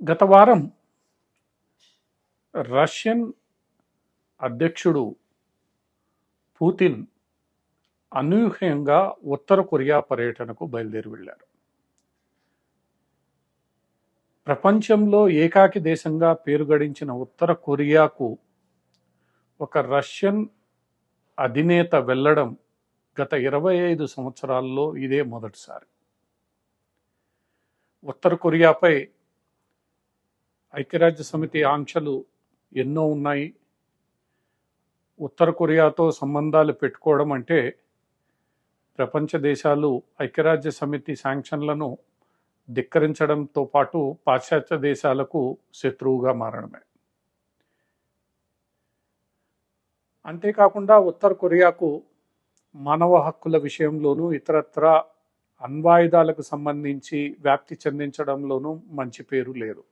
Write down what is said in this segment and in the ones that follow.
గత వారం రష్యన్ అధ్యక్షుడు పుతిన్ అనూహ్యంగా ఉత్తర కొరియా పర్యటనకు బయలుదేరి వెళ్ళారు. ప్రపంచంలో ఏకాకి దేశంగా పేరు గడించిన ఉత్తర కొరియాకు ఒక రష్యన్ అధినేత వెళ్ళడం గత 25 సంవత్సరాల్లో ఇదే మొదటిసారి. ఉత్తర కొరియాపై ఐక్యరాజ్య సమితి ఆంక్షలు ఎన్నో ఉన్నాయి. ఉత్తర కొరియాతో సంబంధాలు పెట్టుకోవడం అంటే ప్రపంచ దేశాలు ఐక్యరాజ్య సమితి శాంక్షన్లను ధిక్కరించడంతో పాటు పాశ్చాత్య దేశాలకు శత్రువుగా మారడమే. అంతేకాకుండా ఉత్తర కొరియాకు మానవ హక్కుల విషయంలోనూ ఇతరత్ర అణ్వాయుధాలకు సంబంధించి వ్యాప్తి చెందించడంలోనూ మంచి పేరు లేదు.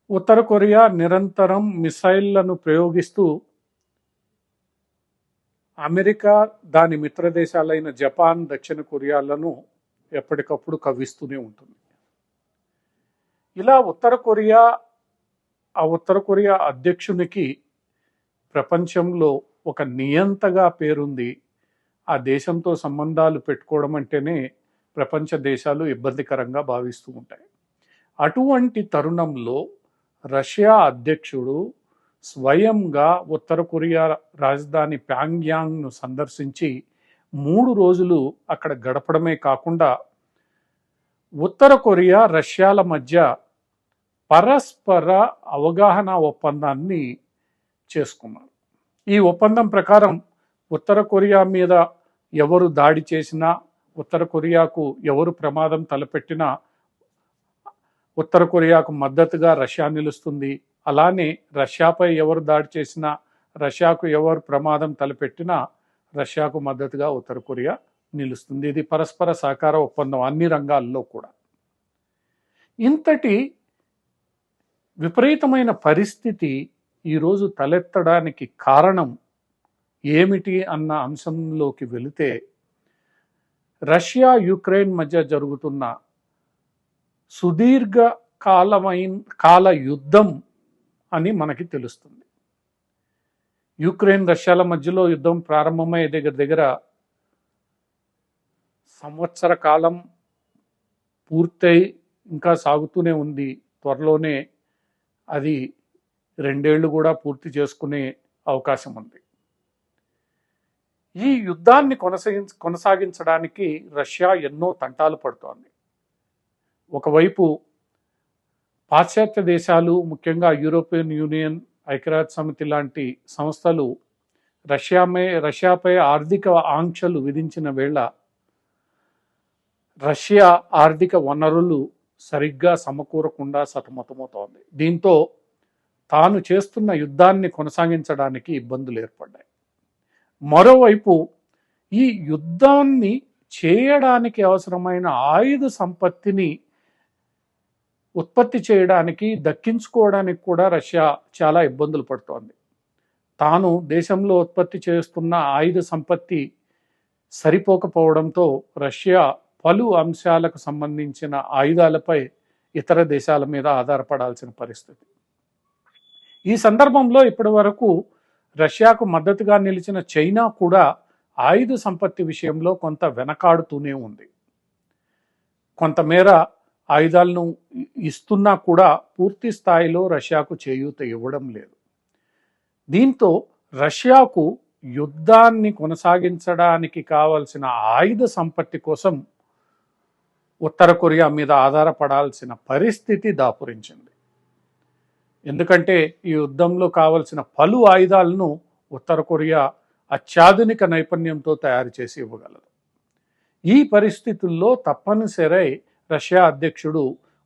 ఉత్తర కొరియా నిరంతరం మిసైళ్లను ప్రయోగిస్తూ అమెరికా, దాని మిత్ర దేశాలైన జపాన్, దక్షిణ కొరియాలను ఎప్పటికప్పుడు కవ్విస్తూనే ఉంటుంది. ఇలా ఉత్తర కొరియా అధ్యక్షునికి ప్రపంచంలో ఒక నియంతగా పేరుంది. ఆ దేశంతో సంబంధాలు పెట్టుకోవడం అంటేనే ప్రపంచ దేశాలు ఇబ్బందికరంగా భావిస్తూ ఉంటాయి. అటువంటి తరుణంలో రష్యా అధ్యక్షుడు స్వయంగా ఉత్తర కొరియా రాజధాని ప్యాంగ్యాంగ్ను సందర్శించి 3 రోజులు అక్కడ గడపడమే కాకుండా ఉత్తర కొరియా, రష్యాల మధ్య పరస్పర అవగాహన ఒప్పందాన్ని చేసుకున్నారు. ఈ ఒప్పందం ప్రకారం ఉత్తర కొరియా మీద ఎవరు దాడి చేసినా, ఉత్తర కొరియాకు ఎవరు ప్రమాదం తలపెట్టినా ఉత్తర కొరియాకు మద్దతుగా రష్యా నిలుస్తుంది. అలానే రష్యాపై ఎవరు దాడి చేసినా, రష్యాకు ఎవరు ప్రమాదం తలపెట్టినా రష్యాకు మద్దతుగా ఉత్తర కొరియా నిలుస్తుంది. ఇది పరస్పర సహకార ఒప్పందం అన్ని రంగాల్లో కూడా. ఇంతటి విపరీతమైన పరిస్థితి ఈరోజు తలెత్తడానికి కారణం ఏమిటి అన్న అంశంలోకి వెళితే, రష్యా యుక్రెయిన్ మధ్య జరుగుతున్న సుదీర్ఘ కాల యుద్ధం అని మనకి తెలుస్తుంది. యుక్రెయిన్, రష్యాల మధ్యలో యుద్ధం ప్రారంభమై దగ్గర సంవత్సర కాలం పూర్తయి ఇంకా సాగుతూనే ఉంది. త్వరలోనే అది 2 ఏళ్ళు కూడా పూర్తి చేసుకునే అవకాశం ఉంది. ఈ యుద్ధాన్ని కొనసాగించడానికి రష్యా ఎన్నో తంటాలు పడుతోంది. ఒకవైపు పాశ్చాత్య దేశాలు, ముఖ్యంగా యూరోపియన్ యూనియన్, ఐక్యరాజ్య సమితి లాంటి సంస్థలు రష్యాపై ఆర్థిక ఆంక్షలు విధించిన వేళ రష్యా ఆర్థిక వనరులు సరిగ్గా సమకూరకుండా సతమతమవుతోంది. దీంతో తాను చేస్తున్న యుద్ధాన్ని కొనసాగించడానికి ఇబ్బందులు ఏర్పడ్డాయి. మరోవైపు ఈ యుద్ధాన్ని చేయడానికి అవసరమైన ఆయుధ సంపత్తిని ఉత్పత్తి చేయడానికి, దక్కించుకోవడానికి కూడా రష్యా చాలా ఇబ్బందులు పడుతోంది. తాను దేశంలో ఉత్పత్తి చేస్తున్న ఆయుధ సంపత్తి సరిపోకపోవడంతో రష్యా పలు అంశాలకు సంబంధించిన ఆయుధాలపై ఇతర దేశాల మీద ఆధారపడాల్సిన పరిస్థితి. ఈ సందర్భంలో ఇప్పటి వరకు రష్యాకు మద్దతుగా నిలిచిన చైనా కూడా ఆయుధ సంపత్తి విషయంలో కొంత వెనకాడుతూనే ఉంది. కొంతమేర ఆయుధాలను ఇస్తున్నా కూడా పూర్తి స్థాయిలో రష్యాకు చేయూత ఇవ్వడం లేదు. దీంతో రష్యాకు యుద్ధాన్ని కొనసాగించడానికి కావలసిన ఆయుధ సంపత్తి కోసం ఉత్తర కొరియా మీద ఆధారపడాల్సిన పరిస్థితి దాపురించింది. ఎందుకంటే ఈ యుద్ధంలో కావలసిన పలు ఆయుధాలను ఉత్తర కొరియా అత్యాధునిక నైపుణ్యంతో తయారు చేసి ఇవ్వగలదు. ఈ పరిస్థితుల్లో తప్పనిసరి రష్యా అధ్యక్షుడు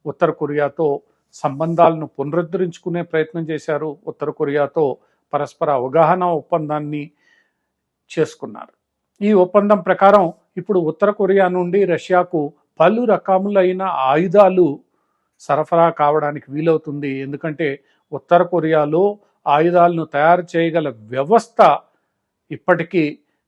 ఉత్తర కొరియాతో సంబంధాలను పునరుద్ధరించుకునే ప్రయత్నం చేశారు. ఉత్తర కొరియాతో పరస్పర అవగాహన ఒప్పందాన్ని చేసుకున్నారు. ఈ ఒప్పందం ప్రకారం ఇప్పుడు ఉత్తర కొరియా నుండి రష్యాకు పలు రకములైన ఆయుధాలు సరఫరా కావడానికి వీలవుతుంది. ఎందుకంటే ఉత్తర కొరియాలో ఆయుధాలను తయారు చేయగల వ్యవస్థ ఇప్పటికీ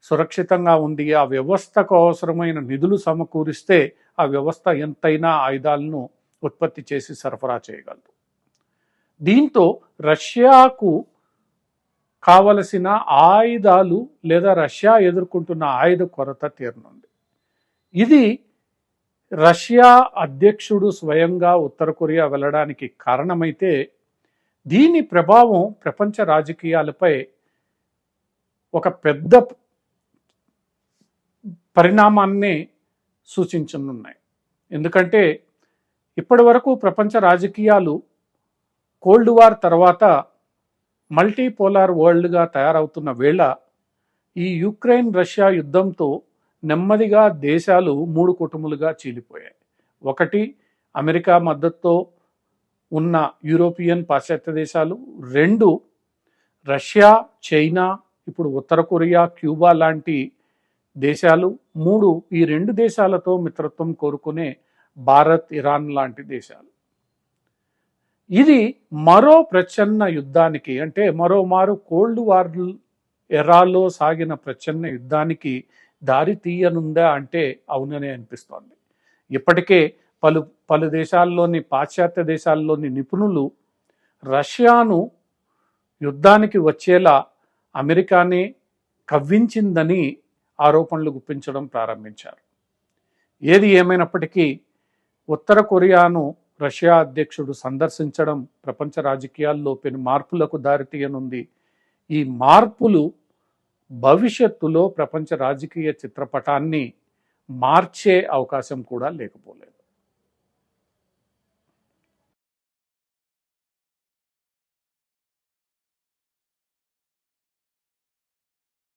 సురక్షితంగా ఉంది. ఆ వ్యవస్థకు అవసరమైన నిధులు సమకూరిస్తే ఆ వ్యవస్థ ఎంతైనా ఆయుధాలను ఉత్పత్తి చేసి సరఫరా చేయగలదు. దీంతో రష్యాకు కావలసిన ఆయుధాలు లేదా రష్యా ఎదుర్కొంటున్న ఆయుధ కొరత తీరనుంది. ఇది రష్యా అధ్యక్షుడు స్వయంగా ఉత్తర కొరియా వెళ్ళడానికి కారణమైతే దీని ప్రభావం ప్రపంచ రాజకీయాలపై ఒక పెద్ద పరిణామాన్ని సూచించనున్నాయి. ఎందుకంటే ఇప్పటి వరకు ప్రపంచ రాజకీయాలు కోల్డ్ వార్ తర్వాత మల్టీపోలార్ వరల్డ్గా తయారవుతున్న వేళ ఈ యుక్రెయిన్ రష్యా యుద్ధంతో నెమ్మదిగా దేశాలు 3 కుటుంబాలుగా చీలిపోయాయి. ఒకటి అమెరికా మద్దతుతో ఉన్న యూరోపియన్ పాశ్చాత్య దేశాలు, 2 రష్యా, చైనా, ఇప్పుడు ఉత్తర కొరియా, క్యూబా లాంటి దేశాలు, 3 ఈ 2 దేశాలతో మిత్రత్వం కోరుకునే భారత్, ఇరాన్ లాంటి దేశాలు. ఇది మరో ప్రచ్ఛన్న యుద్ధానికి, అంటే మరోమారు కోల్డ్ వార్ ఎరాలో సాగిన ప్రచ్ఛన్న యుద్ధానికి దారి తీయనుందా అంటే అవుననే అనిపిస్తోంది. ఇప్పటికే పలు దేశాల్లోని పాశ్చాత్య దేశాల్లోని నిపుణులు రష్యాను యుద్ధానికి వచ్చేలా అమెరికానే కవ్వించిందని ఆరోపణలు గుప్పించడం ప్రారంభించారు. ఏది ఏమైనప్పటికీ ఉత్తర కొరియాను రష్యా అధ్యక్షుడు సందర్శించడం ప్రపంచ రాజకీయాల్లో పెను మార్పులకు దారితీయనుంది. ఈ మార్పులు భవిష్యత్తులో ప్రపంచ రాజకీయ చిత్రపటాన్ని మార్చే అవకాశం కూడా లేకపోలేదు.